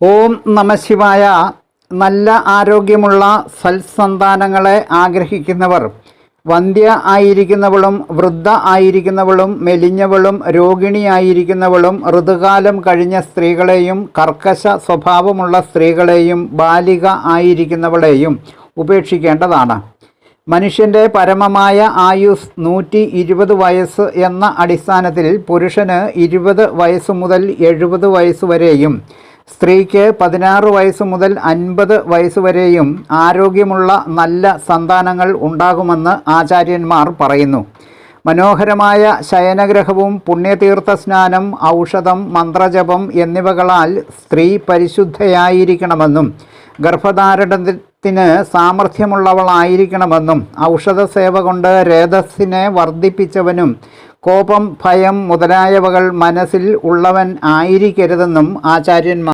ഓം നമഃശിവായ. നല്ല ആരോഗ്യമുള്ള സൽസന്താനങ്ങളെ ആഗ്രഹിക്കുന്നവർ വന്ധ്യ ആയിരിക്കുന്നവളും വൃദ്ധ ആയിരിക്കുന്നവളും മെലിഞ്ഞവളും രോഗിണിയായിരിക്കുന്നവളും ഋതുകാലം കഴിഞ്ഞ സ്ത്രീകളെയും കർക്കശ സ്വഭാവമുള്ള സ്ത്രീകളെയും ബാലിക ആയിരിക്കുന്നവളെയും ഉപേക്ഷിക്കേണ്ടതാണ്. മനുഷ്യൻ്റെ പരമമായ ആയുസ് 120 വയസ്സ് എന്ന അടിസ്ഥാനത്തിൽ പുരുഷന് 20 വയസ്സ് മുതൽ 70 വയസ്സ് വരെയും സ്ത്രീക്ക് 16 വയസ്സ് മുതൽ 50 വയസ്സ് വരെയും ആരോഗ്യമുള്ള നല്ല സന്താനങ്ങൾ ഉണ്ടാകുമെന്ന് ആചാര്യന്മാർ പറയുന്നു. മനോഹരമായ ശയനഗ്രഹവും പുണ്യതീർത്ഥ സ്നാനം, ഔഷധം, മന്ത്രജപം എന്നിവകളാൽ സ്ത്രീ പരിശുദ്ധയായിരിക്കണമെന്നും ഗർഭധാരണത്തിന് സാമർഥ്യമുള്ളവളായിരിക്കണമെന്നും ഔഷധ സേവ കൊണ്ട് രേതസ്സിനെ വർദ്ധിപ്പിച്ചവനും കോപം, ഭയം മുതലായവകൾ മനസ്സിൽ ഉള്ളവൻ ആയിരിക്കരുതെന്നും ആചാര്യന്മാർ